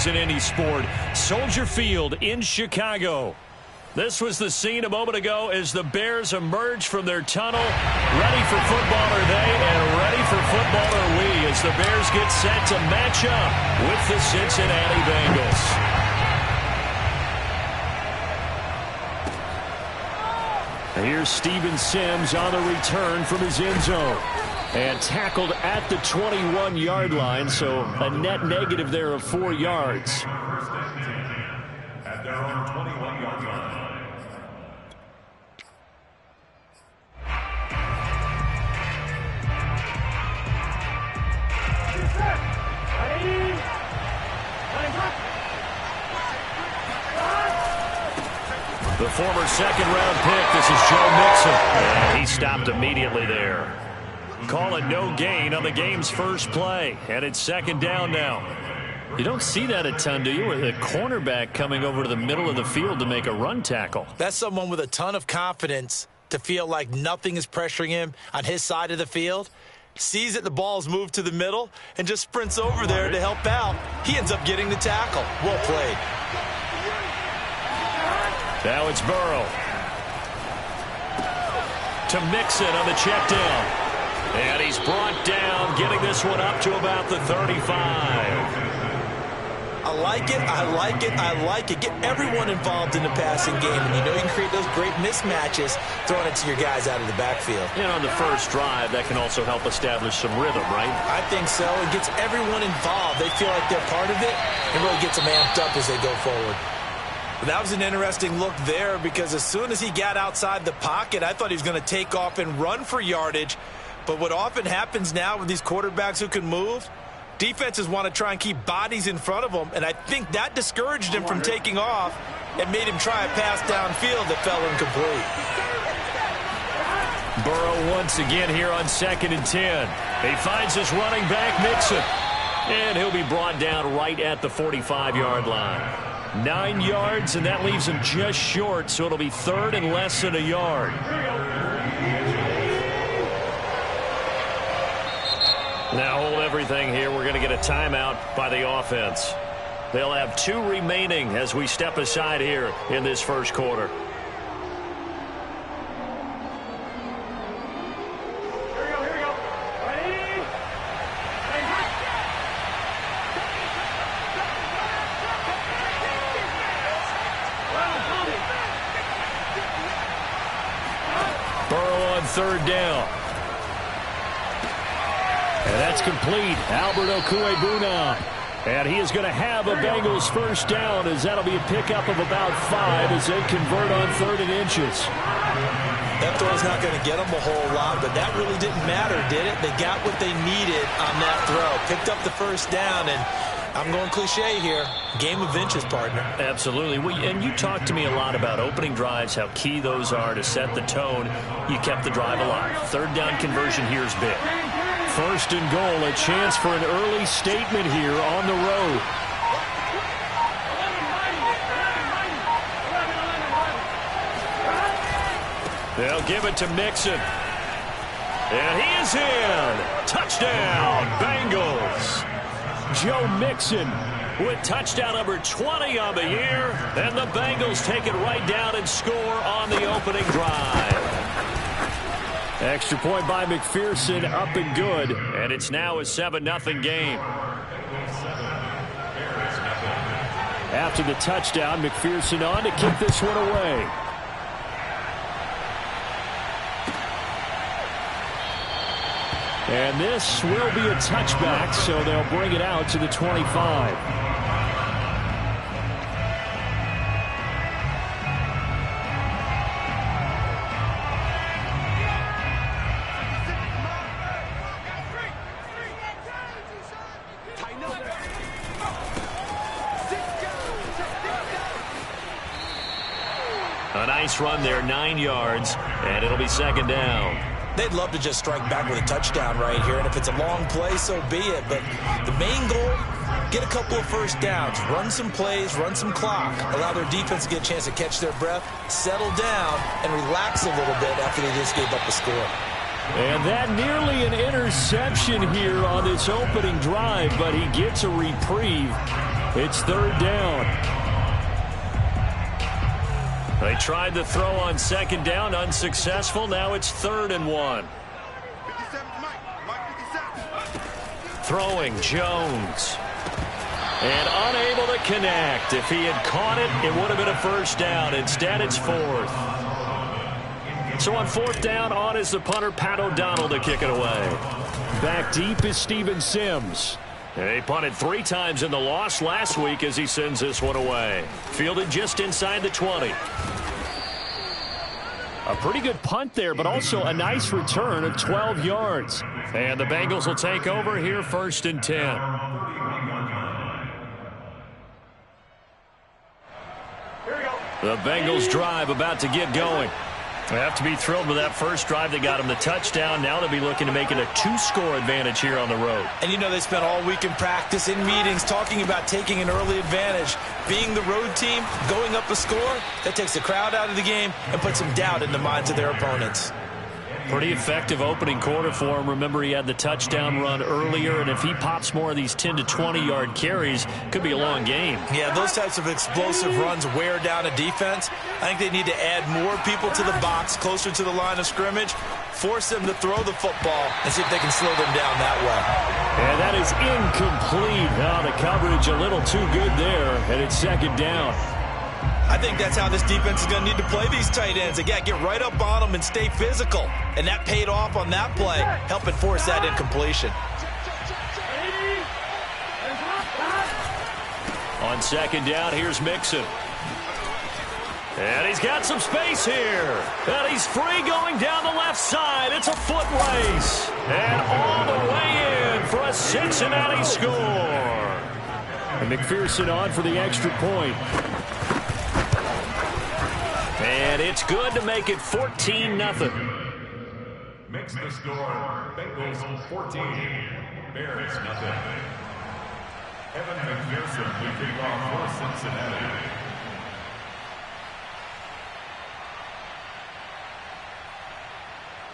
is in any sport. Soldier Field in Chicago. This was the scene a moment ago as the Bears emerge from their tunnel. Ready for football are they, and ready for football are we as the Bears get set to match up with the Cincinnati Bengals. Here's Steven Sims on the return from his end zone. And tackled at the 21-yard line, so a net negative there of 4 yards. At their own 21-yard line. The former second-round pick, this is Joe Mixon. And he stopped immediately there. Call it no gain on the game's first play. And it's second down now. You don't see that a ton, do you? With a cornerback coming over to the middle of the field to make a run tackle. That's someone with a ton of confidence to feel like nothing is pressuring him on his side of the field. Sees that the ball's moved to the middle and just sprints over there to help out. He ends up getting the tackle. Well played. Now it's Burrow. To Mixon on the check down. And he's brought down, getting this one up to about the 35. I like it, I like it, I like it. Get everyone involved in the passing game. And you know you can create those great mismatches throwing it to your guys out of the backfield. And on the first drive, that can also help establish some rhythm, right? I think so. It gets everyone involved. They feel like they're part of it and really gets them amped up as they go forward. That was an interesting look there because as soon as he got outside the pocket, I thought he was going to take off and run for yardage. But what often happens now with these quarterbacks who can move, defenses want to try and keep bodies in front of them, and I think that discouraged him from taking off and made him try a pass downfield that fell incomplete. Burrow once again here on 2nd and 10. He finds his running back, Mixon. And he'll be brought down right at the 45-yard line. 9 yards, and that leaves him just short, so it'll be third and less than a yard. Now hold everything here. We're going to get a timeout by the offense. They'll have 2 remaining as we step aside here in this first quarter. Burrow on third down. And that's complete. Albert Okwuegbunam. And he is going to have a Bengals first down as that'll be a pickup of about 5 as they convert on 3rd and inches. That throw's not going to get them a whole lot, but that really didn't matter, did it? They got what they needed on that throw. Picked up the first down, and I'm going cliche here. Game of inches, partner. Absolutely. And you talked to me a lot about opening drives, how key those are to set the tone. You kept the drive alive. 3rd down conversion here is big. 1st and goal, a chance for an early statement here on the road. They'll give it to Mixon. And he is in. Touchdown, Bengals. Joe Mixon with touchdown number 20 on the year. And the Bengals take it right down and score on the opening drive. Extra point by McPherson, up and good. And it's now a 7-0 game. After the touchdown, McPherson on to kick this one away. And this will be a touchback, so they'll bring it out to the 25. A nice run there, 9 yards, and it'll be 2nd down. They'd love to just strike back with a touchdown right here, and if it's a long play, so be it. But the main goal, get a couple of first downs, run some plays, run some clock, allow their defense to get a chance to catch their breath, settle down, and relax a little bit after they just gave up the score. And that nearly an interception here on this opening drive, but he gets a reprieve. It's third down. They tried the throw on second down, unsuccessful. Now it's 3rd and 1. Throwing Jones. And unable to connect. If he had caught it, it would have been a first down. Instead, it's 4th. So on 4th down, on is the punter, Pat O'Donnell, to kick it away. Back deep is Steven Sims. He punted 3 times in the loss last week as he sends this one away. Fielded just inside the 20. A pretty good punt there, but also a nice return of 12 yards. And the Bengals will take over here, 1st and 10. The Bengals drive about to get going. They have to be thrilled with that first drive that got them the touchdown. Now they'll be looking to make it a 2-score advantage here on the road. And you know they spent all week in practice, in meetings, talking about taking an early advantage. Being the road team, going up a score, that takes the crowd out of the game and puts some doubt in the minds of their opponents. Pretty effective opening quarter for him. Remember, he had the touchdown run earlier, and if he pops more of these 10 to 20-yard carries, could be a long game. Yeah, those types of explosive runs wear down a defense. I think they need to add more people to the box, closer to the line of scrimmage, force them to throw the football, and see if they can slow them down that way. And that is incomplete. Oh, the coverage a little too good there, and it's 2nd down. I think that's how this defense is going to need to play these tight ends. They got to get right up on them and stay physical. And that paid off on that play, helping force that incompletion. On 2nd down, here's Mixon. And he's got some space here. And he's free going down the left side. It's a foot race. And all the way in for a Cincinnati score. And McPherson on for the extra point. And it's good to make it 14-0. Makes the score Bengals 14, Bears nothing. Evan McPherson will kick off for Cincinnati.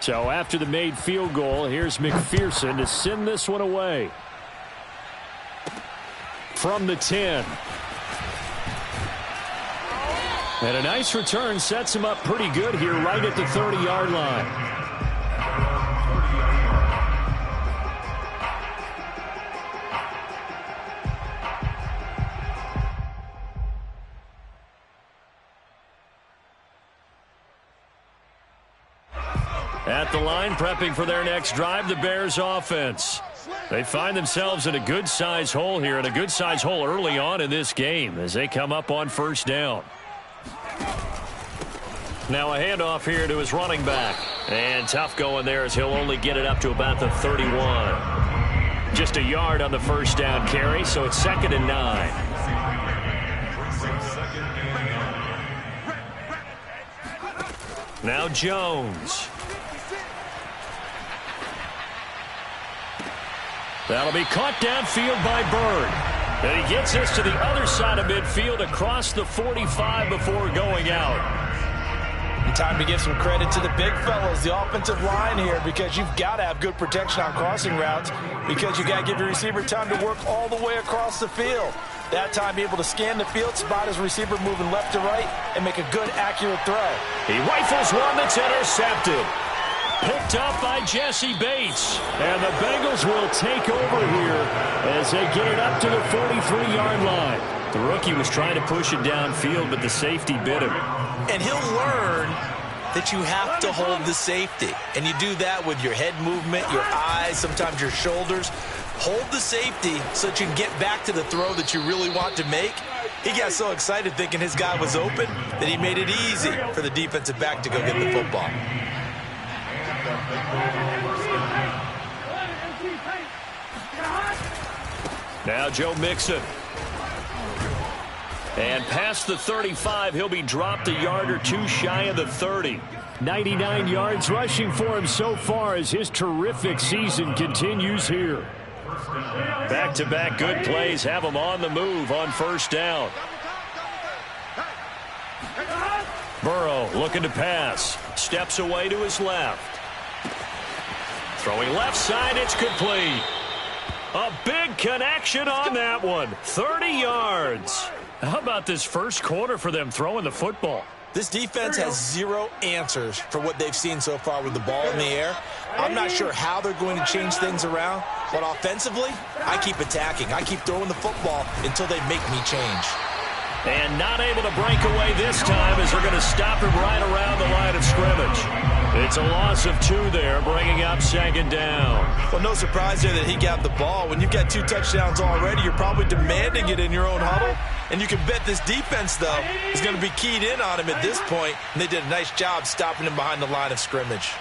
So after the made field goal, here's McPherson to send this one away. From the 10. And a nice return sets him up pretty good here right at the 30-yard line. At the line, prepping for their next drive, the Bears offense. They find themselves in a good-sized hole here, and a good-sized hole early on in this game as they come up on 1st down. Now a handoff here to his running back. And tough going there as he'll only get it up to about the 31. Just a yard on the 1st down carry, so it's 2nd and 9. Now Jones. That'll be caught downfield by Bird. And he gets this to the other side of midfield across the 45 before going out. And time to give some credit to the big fellas, the offensive line here, because you've got to have good protection on crossing routes because you got to give your receiver time to work all the way across the field. That time, be able to scan the field, spot his receiver moving left to right, and make a good, accurate throw. He rifles one that's intercepted. Picked up by Jesse Bates. And the Bengals will take over here as they get it up to the 43-yard line. The rookie was trying to push it downfield, but the safety bit him. And he'll learn that you have to hold the safety. And you do that with your head movement, your eyes, sometimes your shoulders. Hold the safety so that you can get back to the throw that you really want to make. He got so excited thinking his guy was open that he made it easy for the defensive back to go get the football. Now Joe Mixon. And past the 35, he'll be dropped a yard or two shy of the 30. 99 yards rushing for him so far as his terrific season continues here. Back-to-back good plays have him on the move on 1st down. Burrow looking to pass. Steps away to his left. Throwing left side, it's complete. A big connection on that one. 30 yards. How about this first quarter for them throwing the football? This defense has zero answers for what they've seen so far with the ball in the air. I'm not sure how they're going to change things around, but offensively, I keep attacking. I keep throwing the football until they make me change. And not able to break away this time as they're going to stop him right around the line of scrimmage. It's a loss of 2 there, bringing up second down. Well, no surprise there that he got the ball. When you've got 2 touchdowns already, you're probably demanding it in your own huddle. And you can bet this defense, though, is going to be keyed in on him at this point. And they did a nice job stopping him behind the line of scrimmage.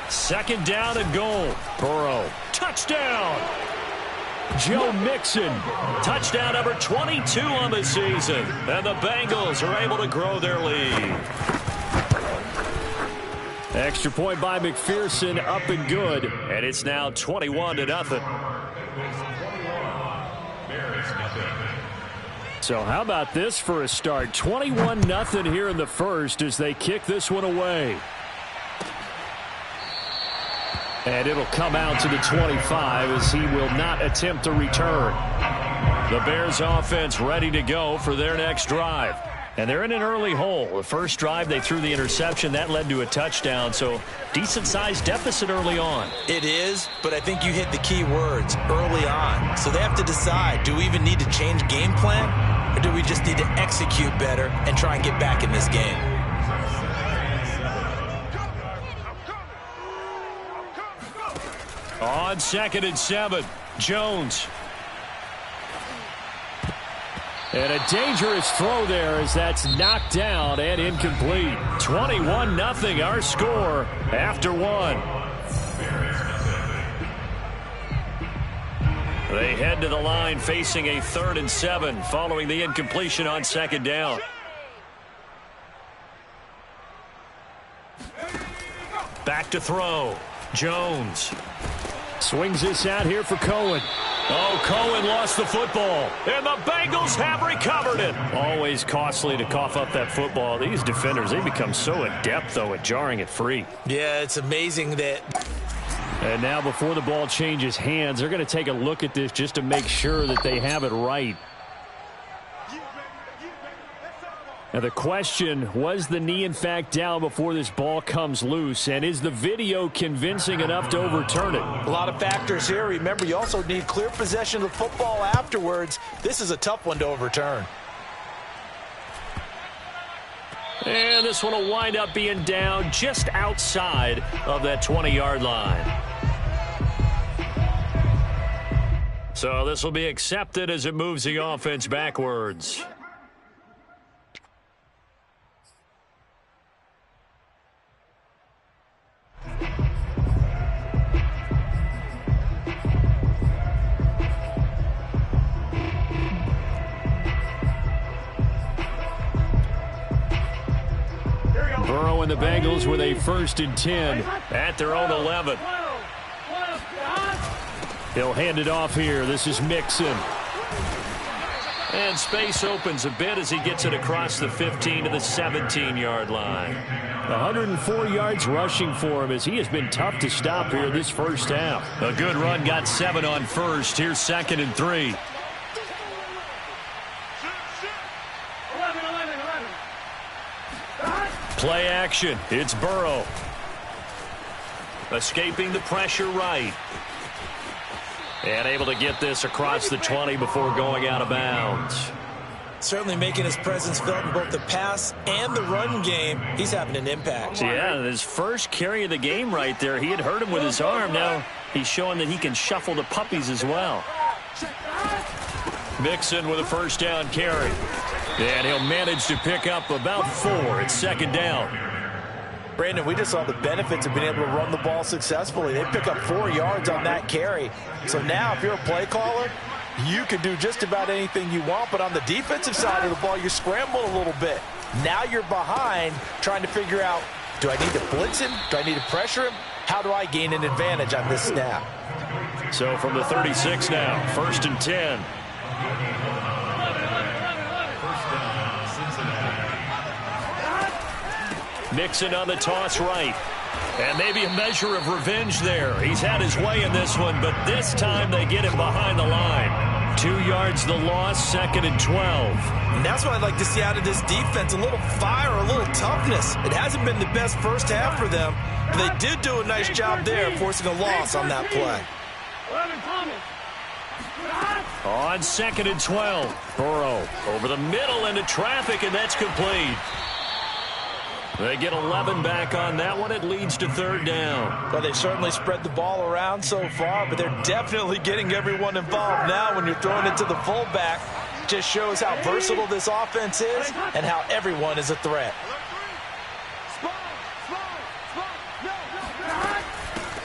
Second down and goal. Burrow. Touchdown. Joe Mixon. Touchdown number 22 on the season. And the Bengals are able to grow their lead. Extra point by McPherson, up and good. And it's now 21-0. So how about this for a start? 21-0 here in the first as they kick this one away. And it'll come out to the 25 as he will not attempt to return. The Bears offense ready to go for their next drive. And they're in an early hole. The first drive, they threw the interception. That led to a touchdown, so decent-sized deficit early on. It is, but I think you hit the key words, early on. So they have to decide, do we even need to change game plan, or do we just need to execute better and try and get back in this game? On 2nd and 7, Jones. And a dangerous throw there as that's knocked down and incomplete. 21-0 our score after 1. They head to the line facing a 3rd and 7 following the incompletion on 2nd down. Back to throw. Jones. Swings this out here for Cohen. Oh, Cohen lost the football, and the Bengals have recovered it. Always costly to cough up that football. These defenders, they become so adept, though, at jarring it free. Yeah, it's amazing that. And now before the ball changes hands, they're going to take a look at this just to make sure that they have it right. Now the question, was the knee in fact down before this ball comes loose? And is the video convincing enough to overturn it? A lot of factors here. Remember, you also need clear possession of the football afterwards. This is a tough one to overturn. And this one will wind up being down just outside of that 20-yard line. So this will be accepted as it moves the offense backwards. Burrow and the Bengals with a 1st and 10 at their own 11. He'll hand it off here. This is Mixon. And space opens a bit as he gets it across the 15 to the 17-yard line. 104 yards rushing for him as he has been tough to stop here this first half. A good run, got 7 on first. Here's 2nd and 3. Play action. It's Burrow. Escaping the pressure right. And able to get this across the 20 before going out of bounds. Certainly making his presence felt in both the pass and the run game. He's having an impact. Yeah, his first carry of the game right there. He had hurt him with his arm. Now he's showing that he can shuffle the puppies as well. Mixon with a 1st down carry. And he'll manage to pick up about 4. It's 2nd down. Brandon, we just saw the benefits of being able to run the ball successfully. They pick up 4 yards on that carry. So now if you're a play caller, you can do just about anything you want. But on the defensive side of the ball, you scramble a little bit. Now you're behind trying to figure out, do I need to blitz him? Do I need to pressure him? How do I gain an advantage on this snap? So from the 36 now, 1st and 10. Mixon on the toss right. And maybe a measure of revenge there. He's had his way in this one, but this time they get him behind the line. 2 yards the loss, 2nd and 12. And that's what I'd like to see out of this defense, a little fire, a little toughness. It hasn't been the best first half for them, but they did do a nice job there, forcing a loss on that play. On 2nd and 12, Burrow over the middle into traffic, and that's complete. They get 11 back on that one. It leads to 3rd down. Well, they've certainly spread the ball around so far, but they're definitely getting everyone involved now when you're throwing it to the fullback. Just shows how versatile this offense is and how everyone is a threat.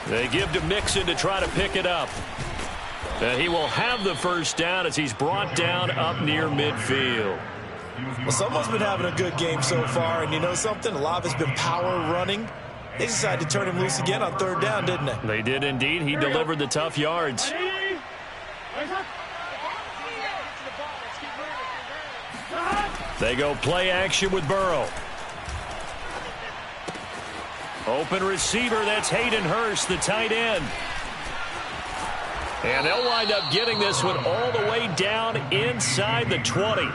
They give to Mixon to try to pick it up. He will have the 1st down as he's brought down up near midfield. Well, someone's been having a good game so far, and you know something? A lot of it's been power running. They decided to turn him loose again on 3rd down, didn't they? They did indeed. He delivered the tough yards. They go play action with Burrow. Open receiver, that's Hayden Hurst, the tight end. And they'll wind up getting this one all the way down inside the 20.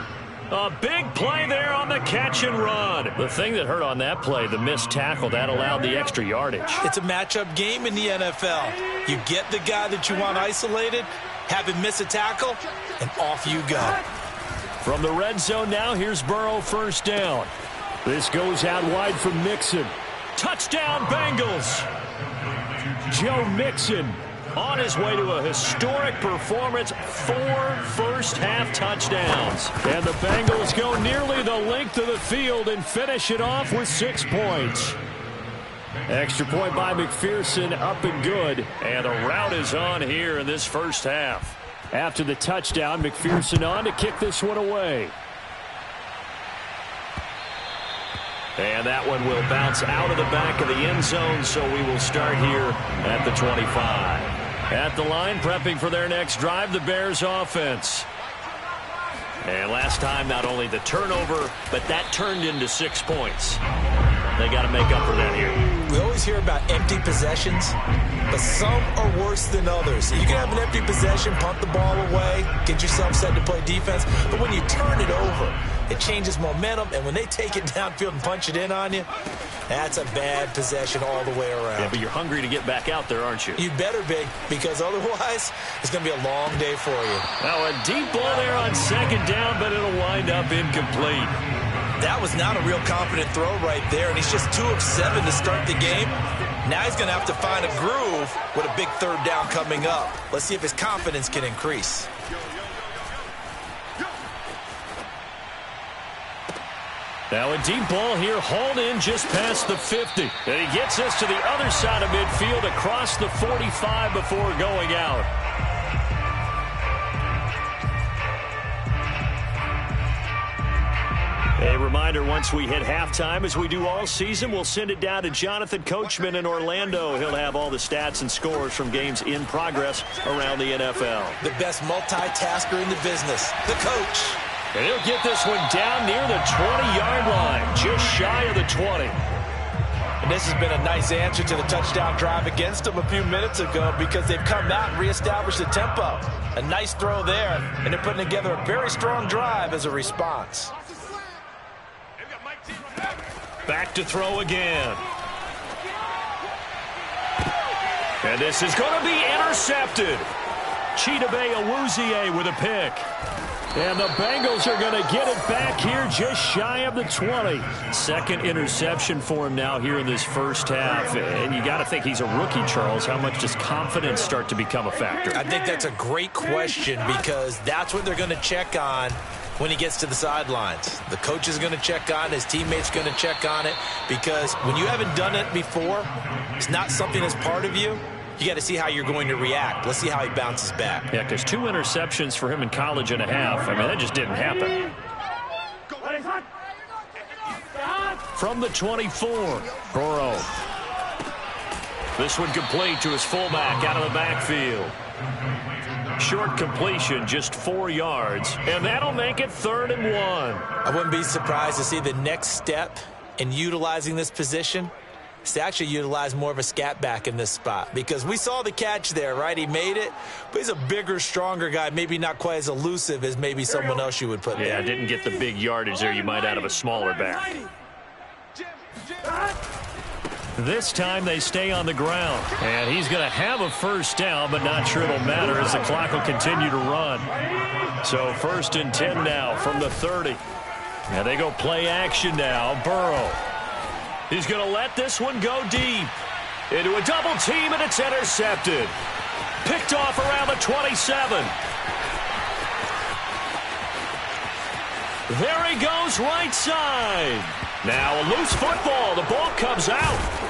A big play there on the catch and run. The thing that hurt on that play, the missed tackle, that allowed the extra yardage. It's a matchup game in the NFL. You get the guy that you want isolated, have him miss a tackle, and off you go. From the red zone now, here's Burrow, 1st down. This goes out wide for Mixon. Touchdown, Bengals. Joe Mixon on his way to a historic performance, 4 first-half touchdowns. And the Bengals go nearly the length of the field and finish it off with 6 points. Extra point by McPherson, up and good. And the rout is on here in this first half. After the touchdown, McPherson on to kick this one away. And that one will bounce out of the back of the end zone, so we will start here at the 25. At the line, prepping for their next drive, the Bears offense. And last time, not only the turnover, but that turned into 6 points. They got to make up for that here. We always hear about empty possessions, but some are worse than others. You can have an empty possession, punt the ball away, get yourself set to play defense, but when you turn it over, it changes momentum, and when they take it downfield and punch it in on you, that's a bad possession all the way around. Yeah, but you're hungry to get back out there, aren't you? You better be, because otherwise, it's going to be a long day for you. Now a deep ball there on 2nd down, but it'll wind up incomplete. That was not a real confident throw right there, and he's just 2 of 7 to start the game. Now he's going to have to find a groove with a big 3rd down coming up. Let's see if his confidence can increase. Now a deep ball here, hauled in just past the 50. And he gets us to the other side of midfield across the 45 before going out. A reminder, once we hit halftime, as we do all season, we'll send it down to Jonathan Coachman in Orlando. He'll have all the stats and scores from games in progress around the NFL. The best multitasker in the business, the coach. And he'll get this one down near the 20-yard line, just shy of the 20. And this has been a nice answer to the touchdown drive against them a few minutes ago, because they've come out and reestablished the tempo. A nice throw there, and they're putting together a very strong drive as a response. Back to throw again. And this is going to be intercepted. Chidobe Awuzie with a pick. And the Bengals are going to get it back here just shy of the 20. 2nd interception for him now here in this first half. And you got to think he's a rookie, Charles. How much does confidence start to become a factor? I think that's a great question, because that's what they're going to check on when he gets to the sidelines. The coach is going to check on it. His teammates going to check on it, because when you haven't done it before, it's not something that's part of you. You got to see how you're going to react. Let's see how he bounces back. Yeah, because 2 interceptions for him in college and a half. I mean, that just didn't happen. From the 24, Burrow. This one complete to his fullback out of the backfield. Short completion, just 4 yards. And that'll make it 3rd and 1. I wouldn't be surprised to see the next step in utilizing this position to actually utilize more of a scat back in this spot, because we saw the catch there, right? He made it, but he's a bigger, stronger guy, maybe not quite as elusive as maybe someone else you would put there. Yeah, didn't get the big yardage there you might out of a smaller back. This time they stay on the ground, and he's going to have a first down, but not sure it'll matter as the clock will continue to run. So 1st and 10 now from the 30. And they go play action now. Burrow. He's going to let this one go deep. Into a double team, and it's intercepted. Picked off around the 27. There he goes right side. Now a loose football. The ball comes out.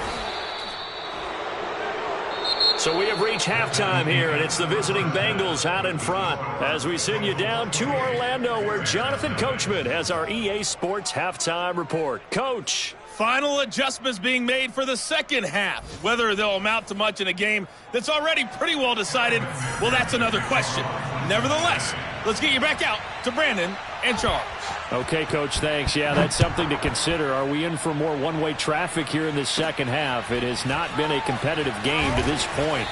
So we have reached halftime here, and it's the visiting Bengals out in front as we send you down to Orlando, where Jonathan Coachman has our EA Sports halftime report. Coach. Final adjustments being made for the second half. Whether they'll amount to much in a game that's already pretty well decided, well, that's another question. Nevertheless, let's get you back out to Brandon and Charles. Okay, Coach, thanks. Yeah, that's something to consider. Are we in for more one-way traffic here in the second half? It has not been a competitive game to this point.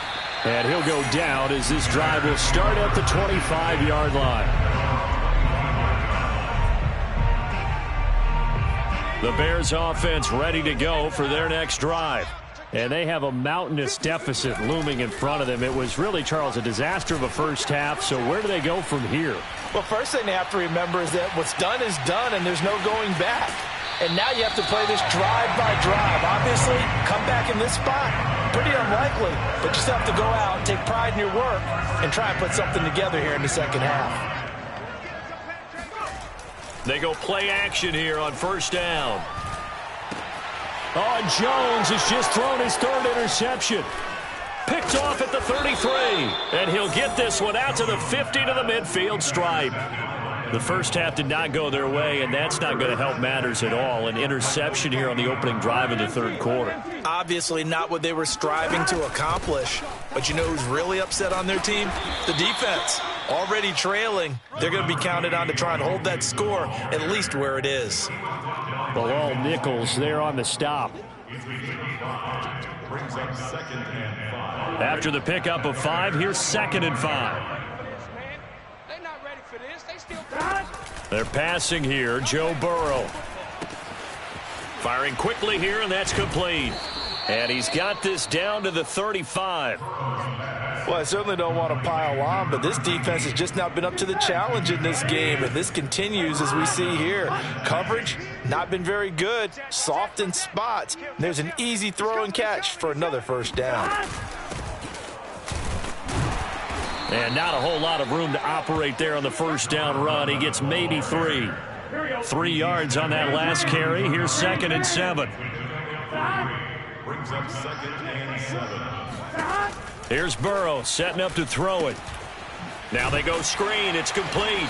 And he'll go down as this drive will start at the 25-yard line. The Bears offense ready to go for their next drive. And they have a mountainous deficit looming in front of them. It was really, Charles, a disaster of a first half. So where do they go from here? Well, first thing they have to remember is that what's done is done, and there's no going back. And now you have to play this drive by drive. Obviously, come back in this spot, pretty unlikely. But you still have to go out and take pride in your work and try and put something together here in the second half. They go play action here on 1st down. Oh, Jones has just thrown his 3rd interception. Picked off at the 33. And he'll get this one out to the 50 to the midfield stripe. The first half did not go their way, and that's not going to help matters at all. An interception here on the opening drive of the 3rd quarter. Obviously not what they were striving to accomplish. But you know who's really upset on their team? The defense. Already trailing. They're going to be counted on to try and hold that score at least where it is. Bilal Nichols there on the stop. Brings up 2nd and 5. After the pickup of 5, here's 2nd and 5. They're not ready for this. They still They're passing here. Joe Burrow. Firing quickly here, and that's complete. And he's got this down to the 35. Well, I certainly don't want to pile on, but this defense has just not been up to the challenge in this game, and this continues as we see here. Coverage, not been very good, soft in spots. There's an easy throw and catch for another first down. And not a whole lot of room to operate there on the first down run. He gets maybe 3. 3 yards on that last carry. Here's 2nd and 7. Brings up 2nd and 7. Here's Burrow setting up to throw it. Now they go screen. It's complete.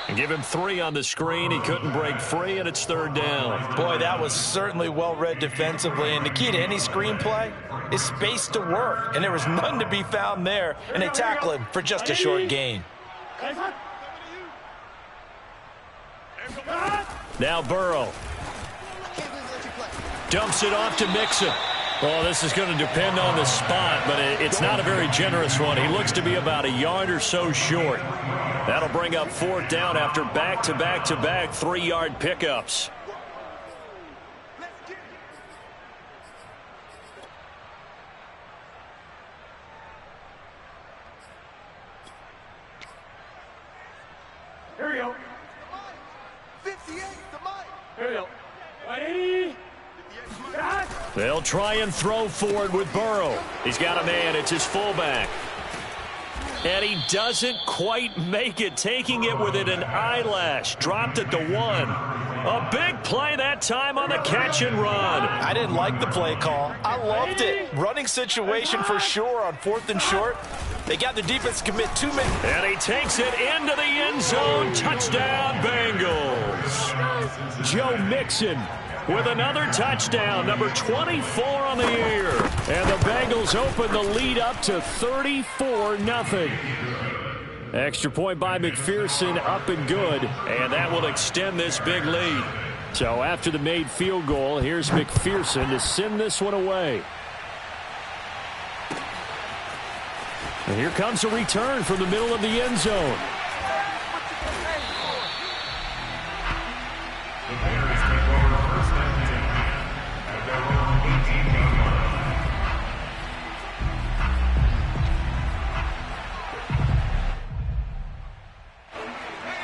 And give him 3 on the screen. He couldn't break free, and it's 3rd down. Boy, that was certainly well-read defensively. And the key to any screenplay is space to work. And there was none to be found there. And they tackle him for just a short gain. Now Burrow. Dumps it off to Mixon. Well, this is going to depend on the spot, but it's not a very generous one. He looks to be about a yard or so short. That'll bring up 4th down after back-to-back-to-back 3-yard pickups. Here we go. 58, the mic. Here we go. 180. They'll try and throw forward with Burrow. He's got a man. It's his fullback. And he doesn't quite make it, taking it within an eyelash. Dropped at the 1. A big play that time on the catch and run. I didn't like the play call. I loved it. Running situation for sure on 4th and short. They got the defense to commit 2 minutes. And he takes it into the end zone. Touchdown, Bengals. Joe Mixon with another touchdown, number 24 on the year. And the Bengals open the lead up to 34-0. Extra point by McPherson, up and good. And that will extend this big lead. So after the made field goal, here's McPherson to send this one away. And here comes a return from the middle of the end zone. The Bears take over first and 10 at their own 18-yard line.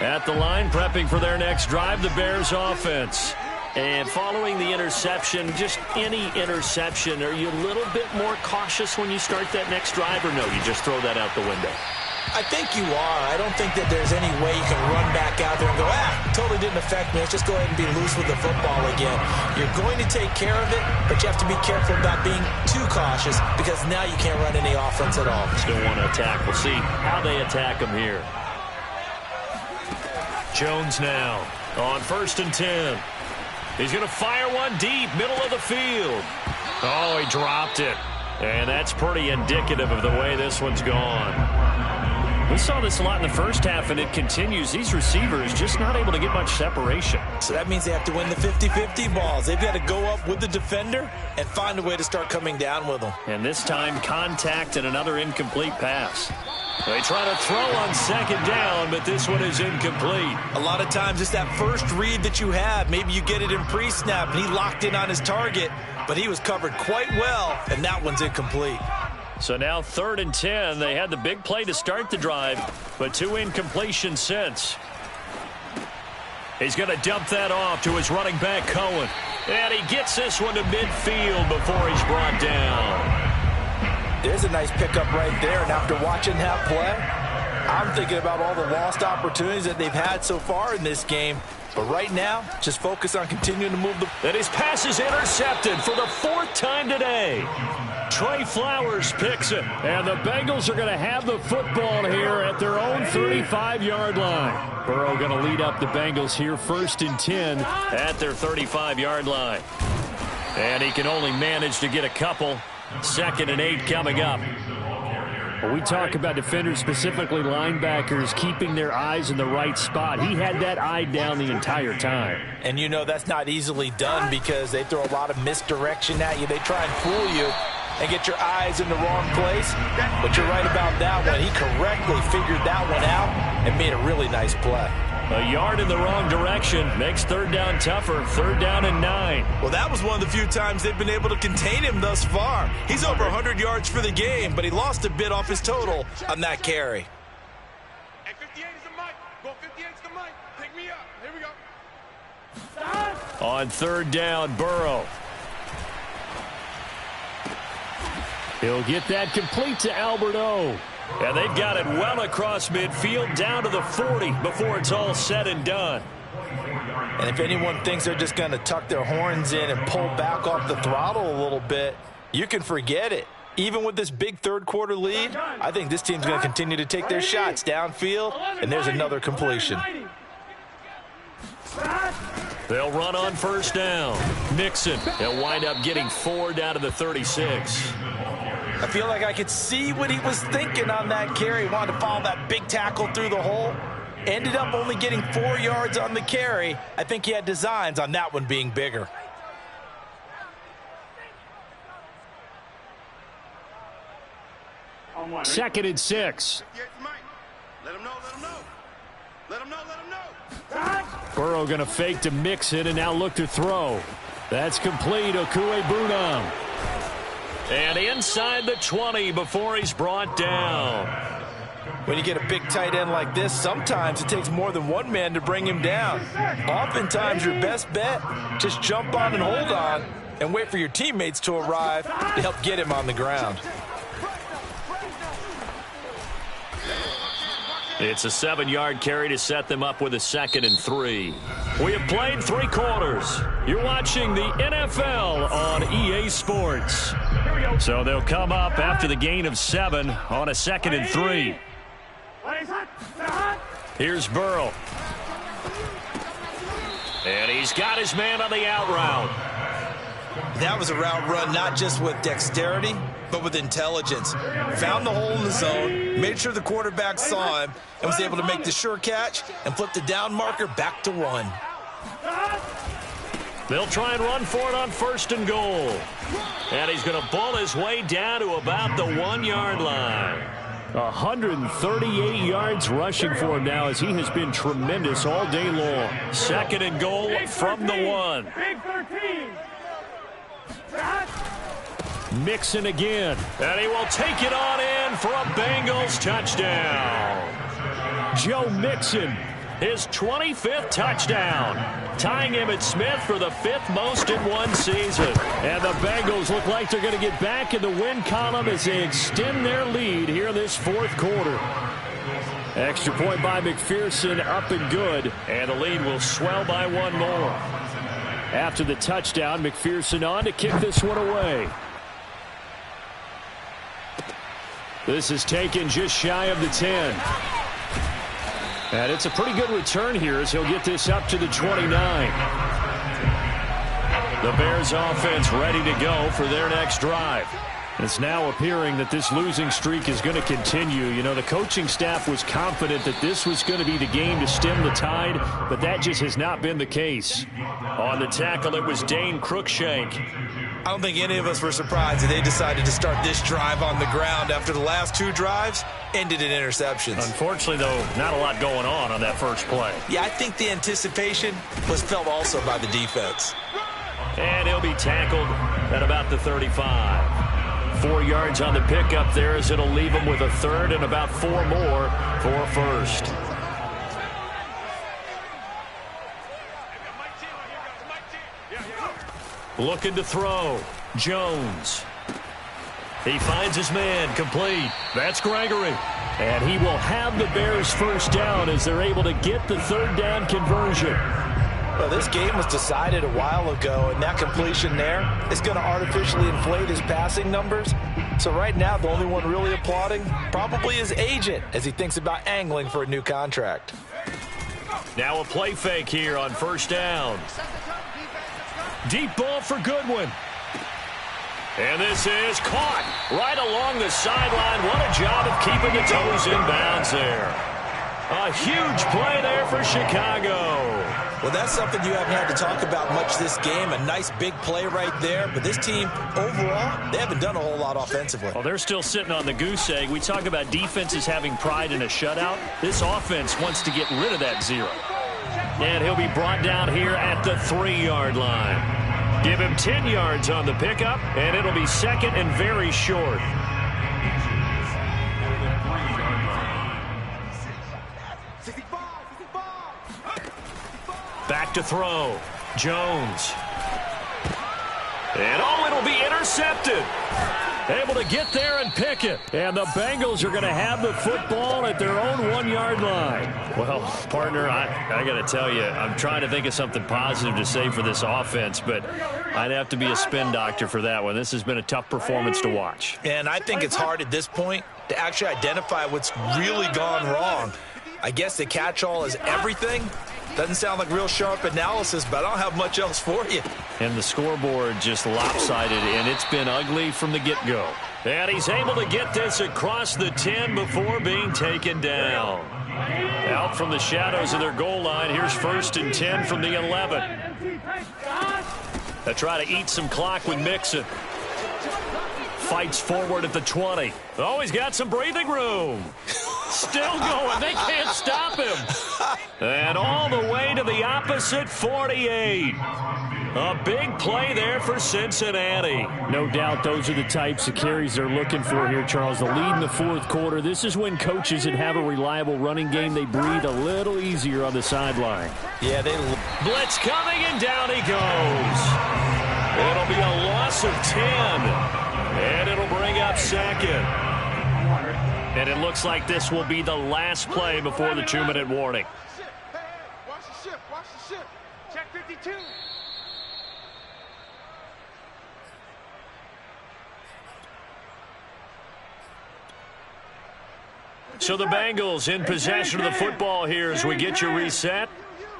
At the line, prepping for their next drive, the Bears offense. And following the interception, just any interception, are you a little bit more cautious when you start that next drive, or no, you just throw that out the window? I think you are. I don't think that there's any way you can run back out there and go, totally didn't affect me. Let's just go ahead and be loose with the football again. You're going to take care of it, but you have to be careful about being too cautious because now you can't run any offense at all. Still want to attack. We'll see how they attack them here. Jones now on 1st and 10. He's going to fire one deep, middle of the field. Oh, he dropped it. And that's pretty indicative of the way this one's gone. We saw this a lot in the first half, and it continues. These receivers just not able to get much separation. So that means they have to win the 50-50 balls. They've got to go up with the defender and find a way to start coming down with them. And this time, contact and another incomplete pass. They try to throw on 2nd down, but this one is incomplete. A lot of times it's that first read that you have. Maybe you get it in pre-snap, and he locked in on his target, but he was covered quite well, and that one's incomplete. So now 3rd and 10. They had the big play to start the drive, but 2 incompletions since. He's going to dump that off to his running back, Cohen. And he gets this one to midfield before he's brought down. There's a nice pickup right there, and after watching that play, I'm thinking about all the lost opportunities that they've had so far in this game. But right now, just focus on continuing to move the... And his pass is intercepted for the 4th time today. Trey Flowers picks it, and the Bengals are going to have the football here at their own 35-yard line. Burrow going to lead up the Bengals here 1st and 10 at their 35-yard line. And he can only manage to get a couple. 2nd and 8 coming up. When we talk about defenders, specifically linebackers, keeping their eyes in the right spot. He had that eye down the entire time. And you know that's not easily done because they throw a lot of misdirection at you. They try and fool you and get your eyes in the wrong place. But you're right about that one. He correctly figured that one out and made a really nice play. A yard in the wrong direction makes 3rd down tougher. 3rd down and 9. Well, that was one of the few times they've been able to contain him thus far. He's over 100 yards for the game, but he lost a bit off his total on that carry. Hey, 58 is the mic. Go 58 is the mic. Pick me up. Here we go. On 3rd down, Burrow. He'll get that complete to Albert O. And they've got it well across midfield down to the 40 before it's all said and done. And if anyone thinks they're just going to tuck their horns in and pull back off the throttle a little bit, you can forget it. Even with this big 3rd quarter lead, I think this team's going to continue to take their shots downfield, and there's another completion. They'll run on 1st down. Mixon, he'll wind up getting 4 down to the 36. I feel like I could see what he was thinking on that carry. He wanted to follow that big tackle through the hole. Ended up only getting 4 yards on the carry. I think he had designs on that one being bigger. Second and 6. Let him know, let him know. Let him know, let him know. Burrow going to fake to Mixon and now look to throw. That's complete. Okuegbunam. And inside the 20 before he's brought down. When you get a big tight end like this, sometimes it takes more than one man to bring him down. Oftentimes, your best bet, just jump on and hold on and wait for your teammates to arrive to help get him on the ground. It's a 7-yard carry to set them up with a 2nd and 3. We have played 3 quarters. You're watching the NFL on EA Sports. So they'll come up after the gain of 7 on a 2nd and 3. Here's Burrow. And he's got his man on the out route. That was a route run not just with dexterity, but with intelligence. Found the hole in the zone, made sure the quarterback saw him, and was able to make the sure catch and flip the down marker back to 1. They'll try and run for it on 1st and goal. And he's going to bull his way down to about the 1-yard line. 138 yards rushing for him now as he has been tremendous all day long. 2nd and goal from the 1. Mixon again. And he will take it on in for a Bengals touchdown. Joe Mixon, his 25th touchdown, tying Emmitt Smith for the 5th most in one season. And the Bengals look like they're going to get back in the win column as they extend their lead here in this 4th quarter. Extra point by McPherson, up and good. And the lead will swell by 1 more. After the touchdown, McPherson on to kick this one away. This is taken just shy of the 10. And it's a pretty good return here as he'll get this up to the 29. The Bears offense ready to go for their next drive. It's now appearing that this losing streak is going to continue. You know, the coaching staff was confident that this was going to be the game to stem the tide, but that just has not been the case. On the tackle, it was Dane Cruikshank. I don't think any of us were surprised that they decided to start this drive on the ground after the last 2 drives ended in interceptions. Unfortunately, though, not a lot going on that first play. Yeah, I think the anticipation was felt also by the defense. And he'll be tackled at about the 35. 4 yards on the pickup there as it'll leave him with a 3rd and about 4 more for a 1st. Looking to throw. Jones. He finds his man, complete. That's Gregory. And he will have the Bears 1st down as they're able to get the 3rd down conversion. Well, this game was decided a while ago, and that completion there is going to artificially inflate his passing numbers. So right now, the only one really applauding probably his agent as he thinks about angling for a new contract. Now a play fake here on 1st down. Deep ball for Goodwin. And this is caught right along the sideline. What a job of keeping the toes in bounds there. A huge play there for Chicago. Well, that's something you haven't had to talk about much this game. A nice big play right there. But this team, overall, they haven't done a whole lot offensively. Well, they're still sitting on the goose egg. We talk about defenses having pride in a shutout. This offense wants to get rid of that 0. And he'll be brought down here at the 3-yard line. Give him 10 yards on the pickup, and it'll be 2nd and very short. Back to throw. Jones. And it'll be intercepted. Able to get there and pick it. And the Bengals are going to have the football at their own 1-yard line. Well, partner, I got to tell you, I'm trying to think of something positive to say for this offense, but I'd have to be a spin doctor for that one. This has been a tough performance to watch. And I think it's hard at this point to actually identify what's really gone wrong. I guess the catch-all is everything. Doesn't sound like real sharp analysis, but I don't have much else for you. And the scoreboard just lopsided, and it's been ugly from the get-go. And he's able to get this across the 10 before being taken down. Out from the shadows of their goal line, here's 1st and 10 from the 11. They try to eat some clock with Mixon. Fights forward at the 20. Oh, he's got some breathing room. Still going. They can't stop him. And all the way to the opposite 48. A big play there for Cincinnati. No doubt those are the types of carries they're looking for here, Charles. The lead in the 4th quarter. This is when coaches that have a reliable running game, they breathe a little easier on the sideline. Yeah, they blitz coming, and down he goes. It'll be a loss of 10. And it'll bring up 2nd. And it looks like this will be the last play before the 2-minute warning. Watch the ship. Watch the ship. Check 52. So the Bengals in possession of the football here as we get you reset.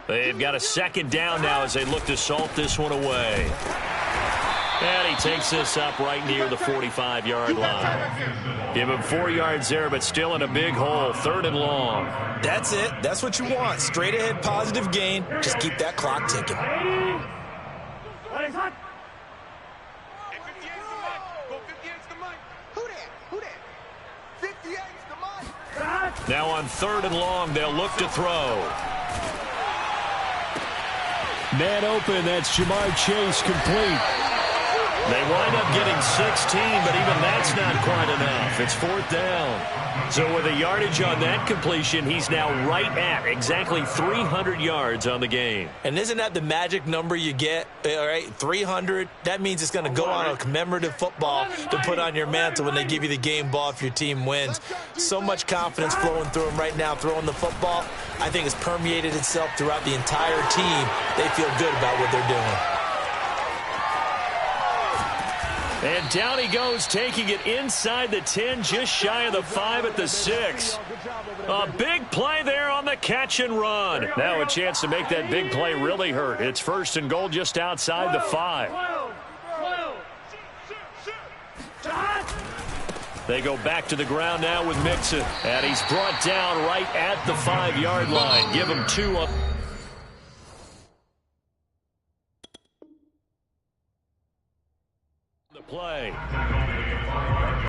They've got a 2nd down now as they look to salt this one away. And he takes this up right near the 45-yard line. Give him 4 yards there, but still in a big hole. 3rd and long. That's it. That's what you want. Straight ahead positive gain. Just keep that clock ticking. And 58's the mic. Go 58's the mic. Who that? 58's the mic. Now on 3rd and long, they'll look to throw. Man open, that's Jamar Chase, complete. They wind up getting 16, but even that's not quite enough. It's 4th down. So with a yardage on that completion, he's now right at exactly 300 yards on the game. And isn't that the magic number you get? All right, 300. That means it's going to go on a commemorative football to put on your mantle when they give you the game ball if your team wins. So much confidence flowing through him right now, throwing the football. I think it's permeated itself throughout the entire team. They feel good about what they're doing. And down he goes, taking it inside the 10, just shy of the 5 at the 6. A big play there on the catch and run. Now a chance to make that big play really hurt. It's 1st and goal just outside the 5. They go back to the ground now with Mixon. And he's brought down right at the 5-yard line. Give him 2 up. The play.